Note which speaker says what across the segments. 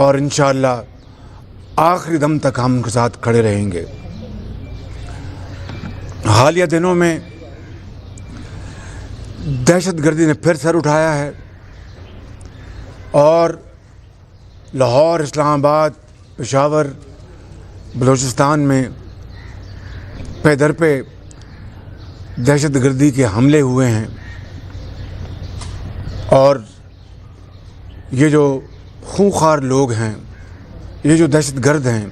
Speaker 1: اور انشاءاللہ آخری دم تک ہم ان کے ساتھ کھڑے رہیں گے۔ حالیہ دنوں میں دہشت گردی نے پھر سر اٹھایا ہے اور لاہور، اسلام آباد، پشاور، بلوچستان میں پے در پہ دہشت گردی کے حملے ہوئے ہیں، اور یہ جو خونخوار لوگ ہیں، یہ جو دہشت گرد ہیں،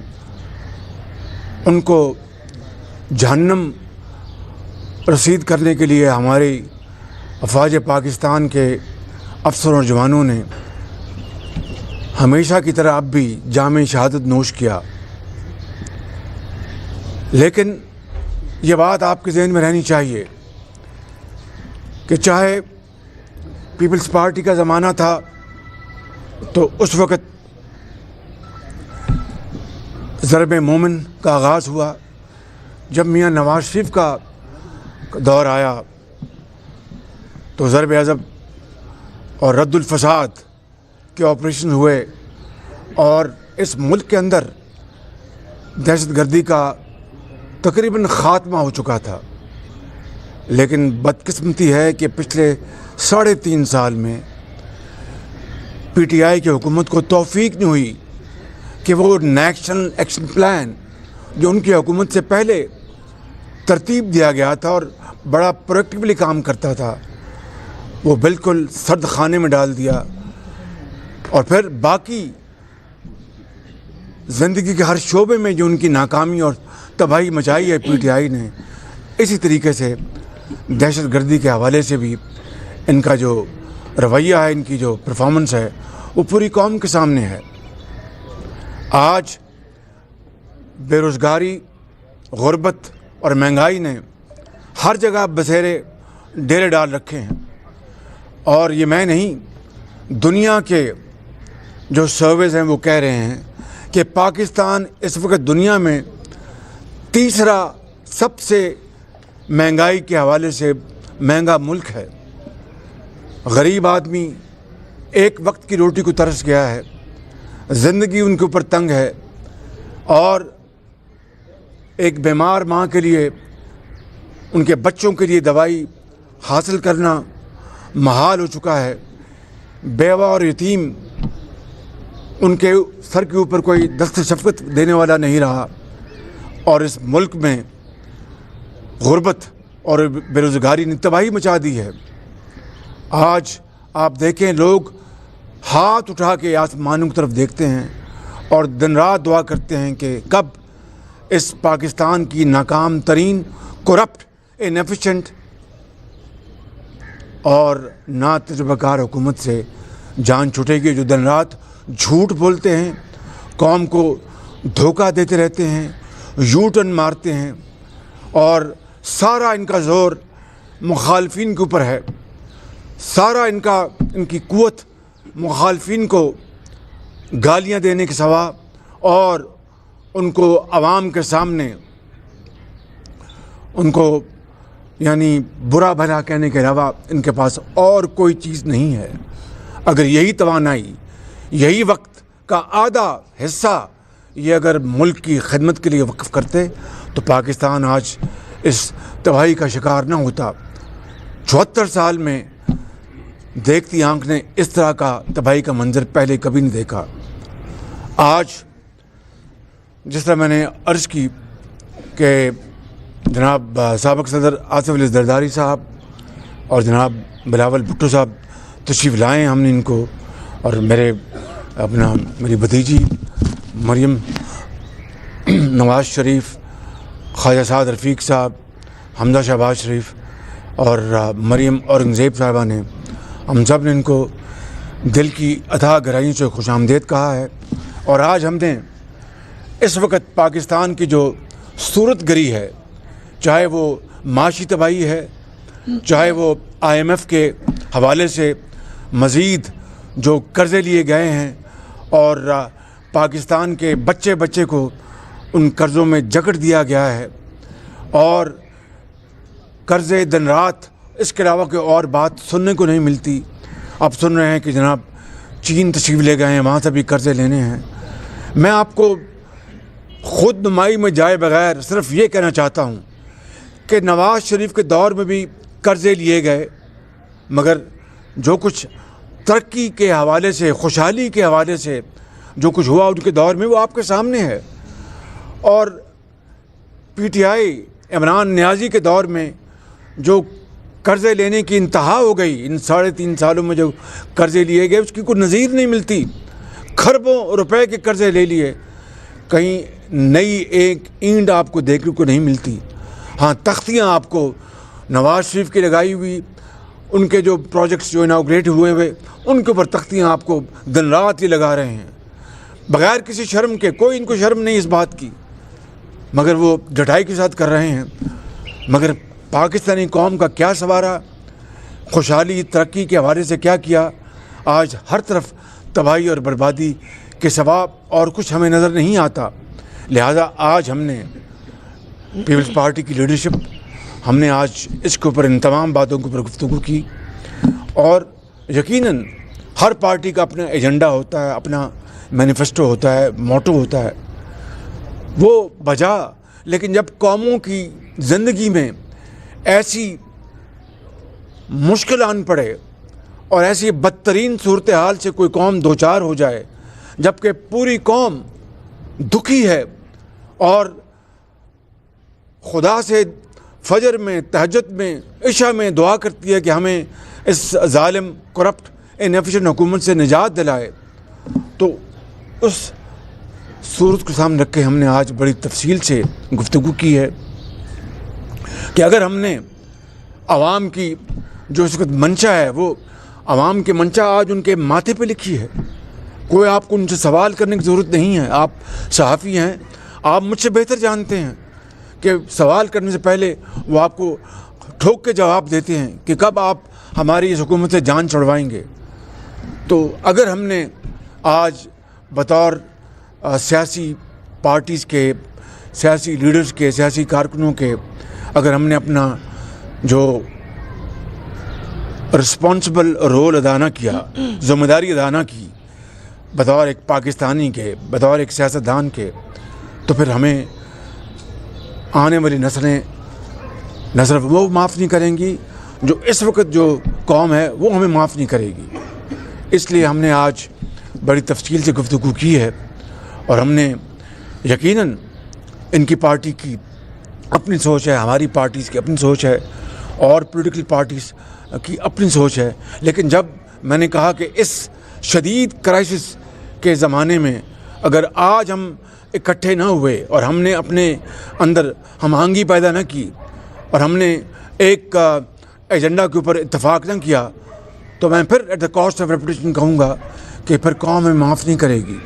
Speaker 1: ان کو جہنم رسید کرنے کے لیے ہماری افواج پاکستان کے افسروں اور جوانوں نے ہمیشہ کی طرح اب بھی جام شہادت نوش کیا۔ لیکن یہ بات آپ کے ذہن میں رہنی چاہیے کہ چاہے پیپلز پارٹی کا زمانہ تھا تو اس وقت ضرب مومن کا آغاز ہوا، جب میاں نواز شریف کا دور آیا تو ضرب عضب اور رد الفساد کے آپریشن ہوئے، اور اس ملک کے اندر دہشت گردی کا تقریباً خاتمہ ہو چکا تھا۔ لیکن بدقسمتی ہے کہ پچھلے 3.5 سال میں پی ٹی آئی کی حکومت کو توفیق نہیں ہوئی کہ وہ نیشنل ایکشن پلان جو ان کی حکومت سے پہلے ترتیب دیا گیا تھا اور بڑا پرویکٹیولی کام کرتا تھا، وہ بالکل سرد خانے میں ڈال دیا، اور پھر باقی زندگی کے ہر شعبے میں جو ان کی ناکامی اور تباہی مچائی ہے پی ٹی آئی نے، اسی طریقے سے دہشت گردی کے حوالے سے بھی ان کا جو رویہ ہے، ان کی جو پرفارمنس ہے، وہ پوری قوم کے سامنے ہے۔ آج بے روزگاری، غربت اور مہنگائی نے ہر جگہ بسیرے ڈیرے ڈال رکھے ہیں، اور یہ میں نہیں، دنیا کے جو سرویز ہیں وہ کہہ رہے ہیں کہ پاکستان اس وقت دنیا میں تیسرا سب سے مہنگائی کے حوالے سے مہنگا ملک ہے۔ غریب آدمی ایک وقت کی روٹی کو ترس گیا ہے، زندگی ان کے اوپر تنگ ہے، اور ایک بیمار ماں کے لیے، ان کے بچوں کے لیے دوائی حاصل کرنا محال ہو چکا ہے۔ بیوہ اور یتیم، ان کے سر کے اوپر کوئی دست شفقت دینے والا نہیں رہا، اور اس ملک میں غربت اور بے روزگاری نے تباہی مچا دی ہے۔ آج آپ دیکھیں، لوگ ہاتھ اٹھا کے آسمانوں کی طرف دیکھتے ہیں اور دن رات دعا کرتے ہیں کہ کب اس پاکستان کی ناکام ترین، کرپٹ، انیفیشینٹ اور نا تجربہ کار حکومت سے جان چھوٹے گی، جو دن رات جھوٹ بولتے ہیں، قوم کو دھوکہ دیتے رہتے ہیں، یو ٹرن مارتے ہیں، اور سارا ان کا زور مخالفین کے اوپر ہے، سارا ان کی قوت مخالفین کو گالیاں دینے کے سوا اور ان کو عوام کے سامنے ان کو یعنی برا بھلا کہنے کے علاوہ ان کے پاس اور کوئی چیز نہیں ہے۔ اگر یہی توانائی، یہی وقت کا آدھا حصہ یہ اگر ملک کی خدمت کے لیے وقف کرتے تو پاکستان آج اس تباہی کا شکار نہ ہوتا۔ 74 سال میں دیکھتی آنکھ نے اس طرح کا تباہی کا منظر پہلے کبھی نہیں دیکھا۔ آج جس طرح میں نے عرض کی کہ جناب سابق صدر آصف علی زرداری صاحب اور جناب بلاول بھٹو صاحب تشریف لائے، ہم نے ان کو، اور میری بھتیجی مریم نواز شریف، خواجہ سعد رفیق صاحب، حمزہ شہباز شریف اور مریم اورنگزیب صاحبہ نے، ہم سب نے ان کو دل کی اتھاہ گہرائیوں سے خوش آمدید کہا ہے۔ اور آج ہم نے اس وقت پاکستان کی جو صورت گری ہے، چاہے وہ معاشی تباہی ہے، چاہے وہ IMF کے حوالے سے مزید جو قرضے لیے گئے ہیں اور پاکستان کے بچے کو ان قرضوں میں جکڑ دیا گیا ہے، اور قرضے دن رات، اس کے علاوہ کوئی اور بات سننے کو نہیں ملتی۔ اب سن رہے ہیں کہ جناب چین تشریف لے گئے ہیں، وہاں سے بھی قرضے لینے ہیں۔ میں آپ کو خود نمائی میں جائے بغیر صرف یہ کہنا چاہتا ہوں کہ نواز شریف کے دور میں بھی قرضے لیے گئے، مگر جو کچھ ترقی کے حوالے سے، خوشحالی کے حوالے سے جو کچھ ہوا ان کے دور میں، وہ آپ کے سامنے ہے۔ اور پی ٹی آئی عمران نیازی کے دور میں جو قرضے لینے کی انتہا ہو گئی، ان 3.5 سالوں میں جو قرضے لیے گئے اس کی کوئی نظیر نہیں ملتی۔ کھربوں روپے کے قرضے لے لیے، کہیں نئی ایک اینٹ آپ کو دیکھنے کو نہیں ملتی۔ ہاں، تختیاں آپ کو نواز شریف کی لگائی ہوئی، ان کے جو پروجیکٹس جو اناگریٹ ہوئے ان کے اوپر تختیاں آپ کو دن رات یہ لگا رہے ہیں بغیر کسی شرم کے۔ کوئی ان کو شرم نہیں اس بات کی، مگر وہ ڈٹائی کے ساتھ کر رہے ہیں۔ مگر پاکستانی قوم کا کیا سوارا، خوشحالی ترقی کے حوالے سے کیا کیا؟ آج ہر طرف تباہی اور بربادی کے سوا اور کچھ ہمیں نظر نہیں آتا۔ لہذا آج ہم نے پیپلز پارٹی کی لیڈرشپ، ہم نے آج اس کے اوپر ان تمام باتوں کے اوپر گفتگو کی، اور یقیناً ہر پارٹی کا اپنا ایجنڈا ہوتا ہے، اپنا مینیفیسٹو ہوتا ہے، موٹو ہوتا ہے، وہ بجا۔ لیکن جب قوموں کی زندگی میں ایسی مشکل آن پڑے اور ایسی بدترین صورتحال سے کوئی قوم دوچار ہو جائے، جبکہ پوری قوم دکھی ہے اور خدا سے فجر میں، تہجد میں، عشاء میں دعا کرتی ہے کہ ہمیں اس ظالم، کرپٹ، انیفیشینٹ حکومت سے نجات دلائے، تو اس صورت کو سامنے رکھ کے ہم نے آج بڑی تفصیل سے گفتگو کی ہے کہ اگر ہم نے عوام کی جو اس وقت منشا ہے، وہ عوام کی منشا آج ان کے ماتھے پہ لکھی ہے، کوئی آپ کو ان سے سوال کرنے کی ضرورت نہیں ہے۔ آپ صحافی ہیں، آپ مجھ سے بہتر جانتے ہیں کہ سوال کرنے سے پہلے وہ آپ کو ٹھوک کے جواب دیتے ہیں کہ کب آپ ہماری اس حکومت سے جان چھڑوائیں گے۔ تو اگر ہم نے آج بطور سیاسی پارٹیز کے، سیاسی لیڈرز کے، سیاسی کارکنوں کے، اگر ہم نے اپنا جو رسپانسبل رول ادا نہ کیا، ذمہ داری ادا نہ کی بطور ایک پاکستانی کے، بطور ایک سیاستدان کے، تو پھر ہمیں آنے والی نسلیں نہ صرف وہ معاف نہیں کریں گی، جو اس وقت جو قوم ہے وہ ہمیں معاف نہیں کرے گی۔ اس لیے ہم نے آج بڑی تفصیل سے گفتگو کی ہے، اور ہم نے یقیناً ان کی پارٹی کی اپنی سوچ ہے، ہماری پارٹیز کی اپنی سوچ ہے، اور پولیٹیکل پارٹیز کی اپنی سوچ ہے، لیکن جب میں نے کہا کہ اس شدید کرائسس کے زمانے میں اگر آج ہم اکٹھے نہ ہوئے اور ہم نے اپنے اندر ہم آہنگی پیدا نہ کی اور ہم نے ایک ایجنڈا کے اوپر اتفاق نہ کیا، تو میں پھر at the cost of reputation کہوں گا کہ پھر قوم ہمیں معاف نہیں کرے گی۔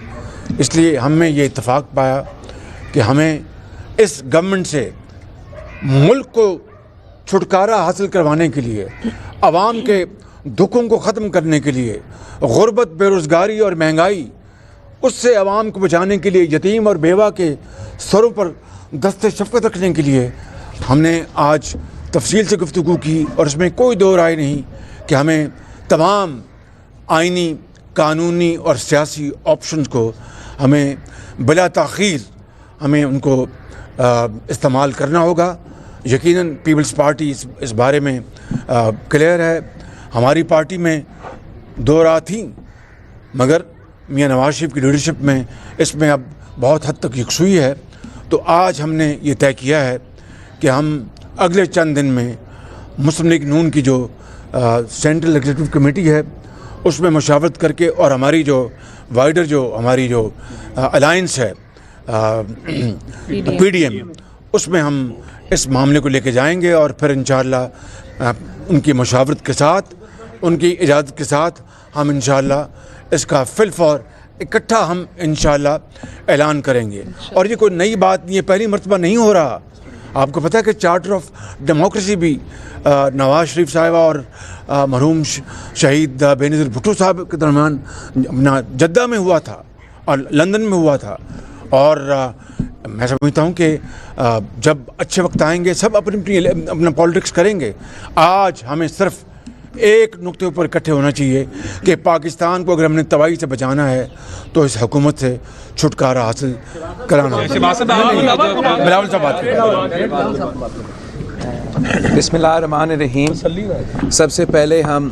Speaker 1: اس لیے ہم نے یہ اتفاق پایا کہ ہمیں اس گورنمنٹ سے ملک کو چھٹکارا حاصل کروانے کے لیے، عوام کے دکھوں کو ختم کرنے کے لیے، غربت، بے روزگاری اور مہنگائی، اس سے عوام کو بچانے کے لیے، یتیم اور بیوہ کے سروں پر دست شفقت رکھنے کے لیے ہم نے آج تفصیل سے گفتگو کی، اور اس میں کوئی دو رائے نہیں کہ ہمیں تمام آئینی، قانونی اور سیاسی آپشنز کو ہمیں بلا تاخیر ہمیں ان کو استعمال کرنا ہوگا۔ یقیناً پیپلز پارٹی اس بارے میں کلیئر ہے۔ ہماری پارٹی میں دو راہ تھیں، مگر میاں نواز شریف کی لیڈرشپ میں اس میں اب بہت حد تک یکسوئی ہے۔ تو آج ہم نے یہ طے کیا ہے کہ ہم اگلے چند دن میں مسلم لیگ نون کی جو سینٹرل ایگزیکٹو کمیٹی ہے اس میں مشاورت کر کے، اور ہماری جو وائڈر جو ہماری جو الائنس ہے پی ڈی ایم، اس میں ہم اس معاملے کو لے کے جائیں گے، اور پھر انشاءاللہ ان کی مشاورت کے ساتھ، ان کی اجازت کے ساتھ ہم انشاءاللہ اس کا فی الفور اکٹھا ہم انشاءاللہ اعلان کریں گے۔ اور یہ کوئی نئی بات نہیں ہے، پہلی مرتبہ نہیں ہو رہا۔ آپ کو پتہ ہے کہ چارٹر آف ڈیموکریسی بھی نواز شریف صاحبہ اور مرحوم شہید بے نظیر بھٹو صاحب کے درمیان اپنا جدہ میں ہوا تھا اور لندن میں ہوا تھا، اور میں سمجھتا ہوں کہ جب اچھے وقت آئیں گے سب اپنی اپنا پالیٹکس کریں گے۔ آج ہمیں صرف ایک نقطے پر اکٹھے ہونا چاہیے کہ پاکستان کو اگر ہم نے تباہی سے بچانا ہے تو اس حکومت سے چھٹکارا حاصل کرانا ہے. بلاول صاحب بات کریں.
Speaker 2: بسم اللہ الرحمن الرحیم. سب سے پہلے ہم